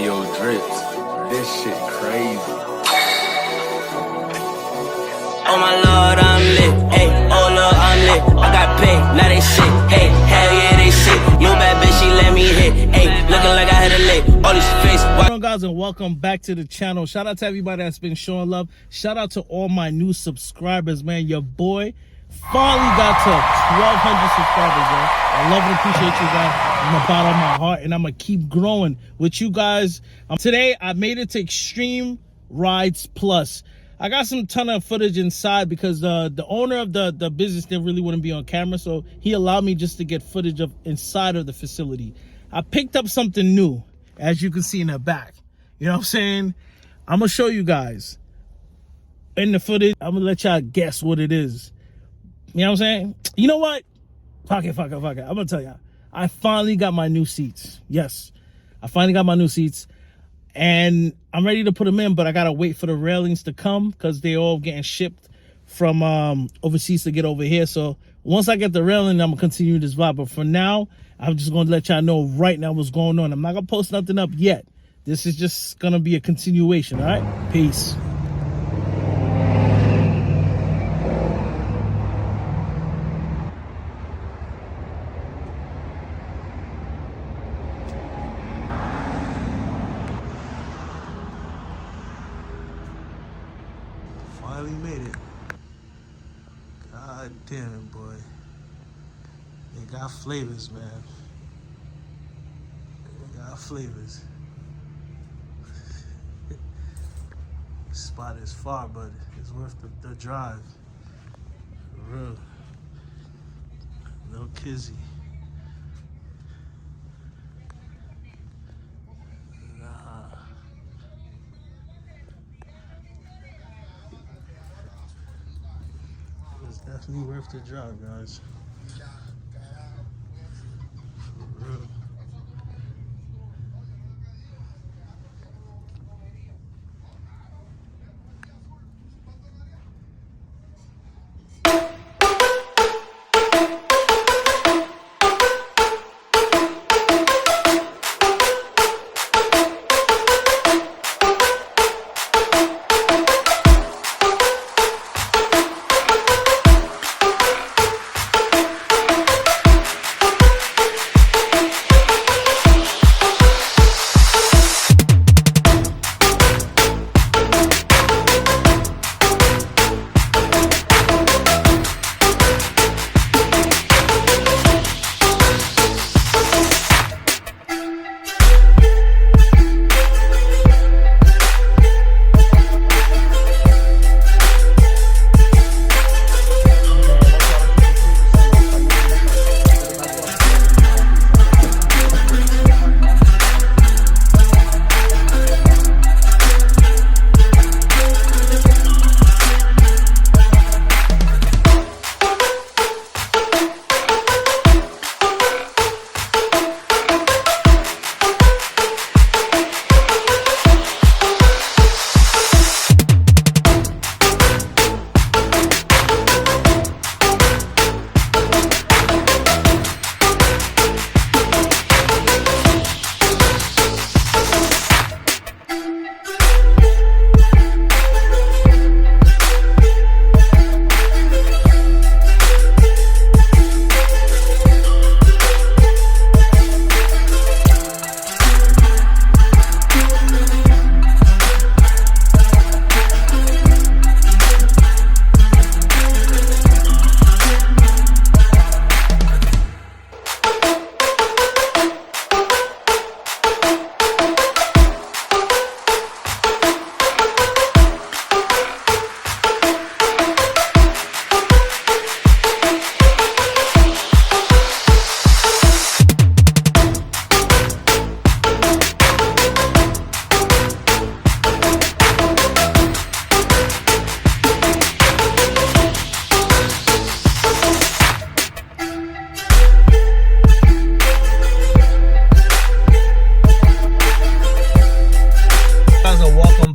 Hey, yo, Drips, this shit crazy. Oh my lord, I'm lit. Hey, oh lord, I'm lit. I got paid, now they sick. Hey, hell yeah, they sick. Yo, bad bitch, she let me hit. Hey, looking like I had a lick. All these face. What's going on, guys, and welcome back to the channel. Shout out to everybody that's been showing love. Shout out to all my new subscribers, man. Your boy finally got to 1,200 subscribers, man. I love and appreciate you guys from the bottom of my heart, and I'm gonna keep growing with you guys. Today I made it to Extreme Rides Plus. I got some ton of footage inside because the owner of the business didn't really want to be on camera, so he allowed me just to get footage of inside of the facility. I picked up something new, as you can see in the back. You know what I'm saying? I'm gonna show you guys in the footage. I'm gonna let y'all guess what it is. You know what I'm saying? You know what? Fuck it. I'm gonna tell y'all. I finally got my new seats. Yes, I finally got my new seats. And I'm ready to put them in, but I gotta wait for the railings to come because they're all getting shipped from overseas to get over here. So once I get the railing, I'm gonna continue this vlog. But for now, I'm just gonna let y'all know right now what's going on. I'm not gonna post nothing up yet. This is just gonna be a continuation, all right? Peace. Finally made it. God damn it, boy. They got flavors, man. They got flavors. This spot is far, but it's worth the drive. For real. No kizzy. It's definitely worth the drive, guys. For real.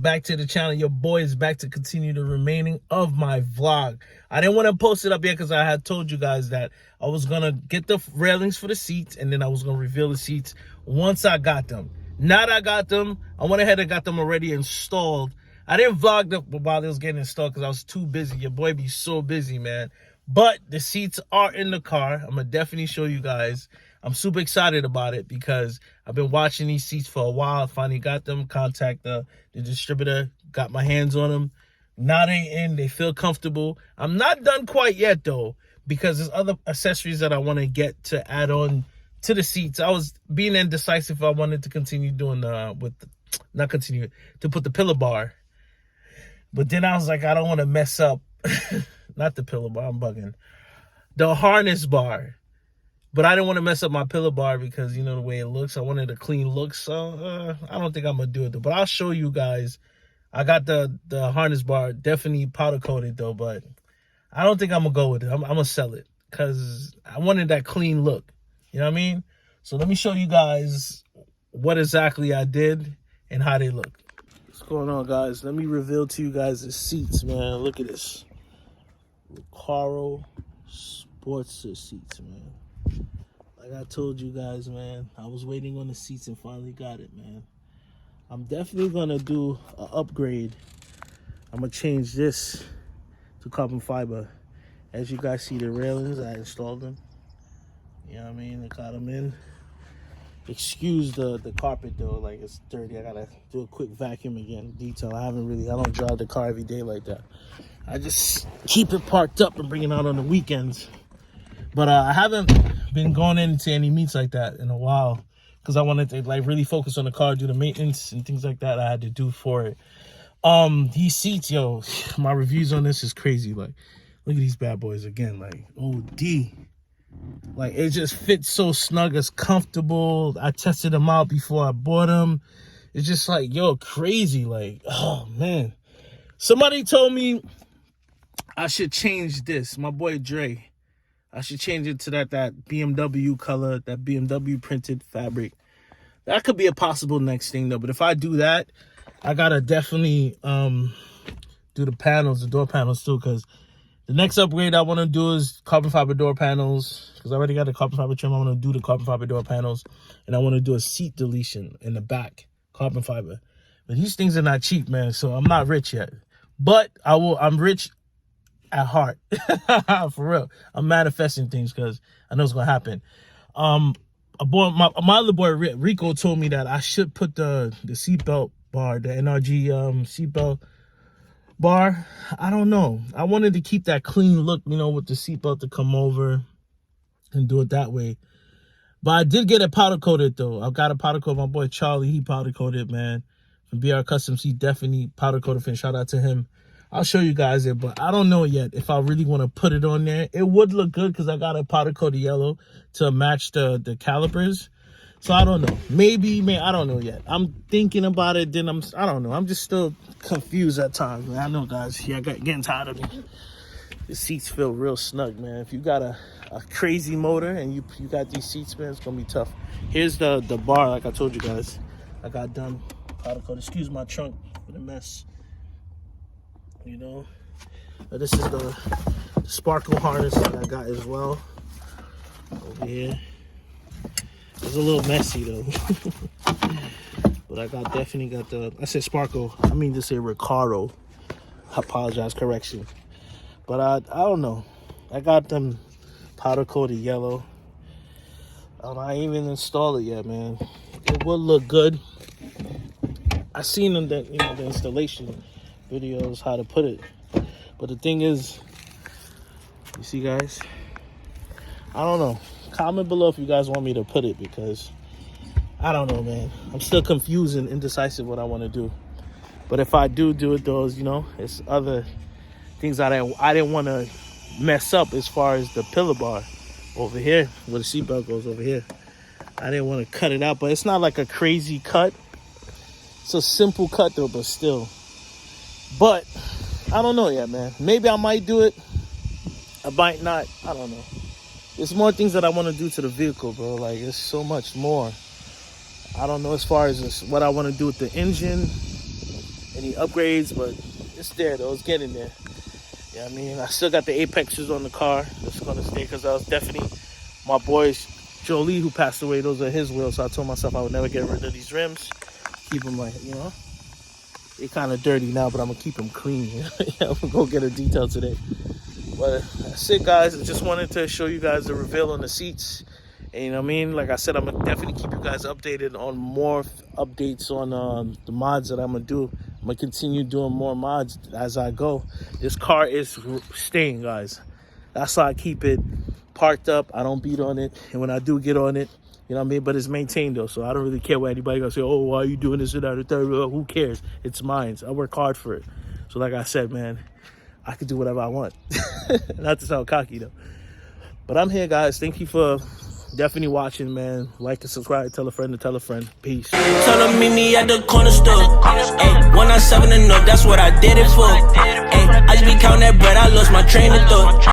Back to the channel. Your boy is back to continue the remaining of my vlog. I didn't want to post it up yet because I had told you guys that I was gonna get the railings for the seats and then I was gonna reveal the seats once I got them. Now that I got them, I went ahead and got them already installed. I didn't vlog them while they was getting installed because I was too busy. Your boy be so busy, man. But the seats are in the car. I'm going to definitely show you guys. I'm super excited about it because I've been watching these seats for a while. I finally got them. Contact the distributor. Got my hands on them. Now they in. They feel comfortable. I'm not done quite yet, though, because there's other accessories that I want to get to add on to the seats. I was being indecisive if I wanted to continue doing to put the pillow bar. But then I was like, I don't want to mess up. Not the pillow bar, I'm bugging. The harness bar. But I didn't want to mess up my pillow bar because, you know, the way it looks. I wanted a clean look. So I don't think I'm going to do it, though. But I'll show you guys. I got the harness bar definitely powder coated, though. But I don't think I'm going to go with it. I'm going to sell it because I wanted that clean look. You know what I mean? So let me show you guys what exactly I did and how they look. What's going on, guys? Let me reveal to you guys the seats, man. Look at this. Recaro sportsters seats, man. Like I told you guys, man, I was waiting on the seats and finally got it, man. I'm definitely going to do an upgrade. I'm going to change this to carbon fiber. As you guys see the railings, I installed them. You know what I mean? I got them in. Excuse the carpet, though. Like, it's dirty. I got to do a quick vacuum again. Detail. I don't drive the car every day like that. I just keep it parked up and bring it out on the weekends. But I haven't been going into any meets like that in a while because I wanted to like really focus on the car, do the maintenance and things like that I had to do for it. These seats, yo, my reviews on this is crazy. Like, look at these bad boys again. Like, OD. Like, it just fits so snug. It's comfortable. I tested them out before I bought them. It's just like, yo, crazy. Like, oh, man. Somebody told me I should change this. My boy Dre. I should change it to that BMW color, that BMW printed fabric. That could be a possible next thing, though. But if I do that, I got to definitely do the panels, the door panels, too. Because the next upgrade I want to do is carbon fiber door panels. Because I already got the carbon fiber trim. I want to do the carbon fiber door panels. And I want to do a seat deletion in the back, carbon fiber. But these things are not cheap, man. So I'm not rich yet. But I'm rich at heart. For real. I'm manifesting things because I know it's going to happen. My other boy, Rico, told me that I should put the seatbelt bar, the NRG seatbelt bar. I don't know. I wanted to keep that clean look, you know, with the seatbelt to come over and do it that way. But I did get it powder coated, though. I've got a powder coat. My boy Charlie, he powder coated, man. From BR Customs, he definitely powder coated. Shout out to him. I'll show you guys it, but I don't know yet if I really want to put it on there. It would look good because I got a powder coated yellow to match the calipers. So I don't know. Maybe, I don't know yet. I'm thinking about it. Then I don't know. I'm just still confused at times, man. I know, guys. Yeah, getting tired of me. The seats feel real snug, man. If you got a crazy motor and you got these seats, man, it's gonna be tough. Here's the bar, like I told you guys. I got done powder coated. Excuse my trunk for the mess. You know, this is the sparkle harness that I got as well over here. It's a little messy though. But I definitely got I said sparkle, I mean to say Recaro. I apologize, correction. But I don't know. I got them powder coated yellow. I ain't even installed it yet, man. It will look good. I seen them that, you know, the installation videos, how to put it. But the thing is, you see, guys, I don't know. Comment below if you guys want me to put it, because I don't know, man. I'm still confused and indecisive what I want to do. But if I do it, those, you know, it's other things that I didn't want to mess up, as far as the pillar bar over here where the seatbelt goes over here. I didn't want to cut it out, but it's not like a crazy cut. It's a simple cut though, but still. But I don't know yet, man. Maybe I might do it. I might not. I don't know. There's more things that I want to do to the vehicle, bro. Like, it's so much more. I don't know as far as this, what I want to do with the engine, any upgrades, but it's there though. It's getting there. You know what I mean? I still got the apexes on the car. That's going to stay, because that was definitely my boy's Jolie, who passed away, those are his wheels. So I told myself I would never get rid of these rims. Keep them like, you know, they're kind of dirty now, but I'm gonna keep them clean. I'm gonna go get a detail today. But that's it, guys. I just wanted to show you guys the reveal on the seats. And you know what I mean? Like I said, I'm gonna definitely keep you guys updated on more updates on the mods that I'm gonna do. I'm gonna continue doing more mods as I go. This car is staying, guys. That's how I keep it parked up. I don't beat on it, and when I do get on it, you know what I mean? But it's maintained though, so I don't really care what anybody gonna say. Oh, why are you doing this and that? Who cares? It's mine. I work hard for it. So like I said, man, I can do whatever I want. Not to sound cocky though. But I'm here, guys. Thank you for definitely watching, man. Like and subscribe. Tell a friend to tell a friend. Peace. Tell them meet me at the corner store. Ayy, 197 and up, that's what I did it for. Ayy, I just be counting that bread, I lost my train of thought.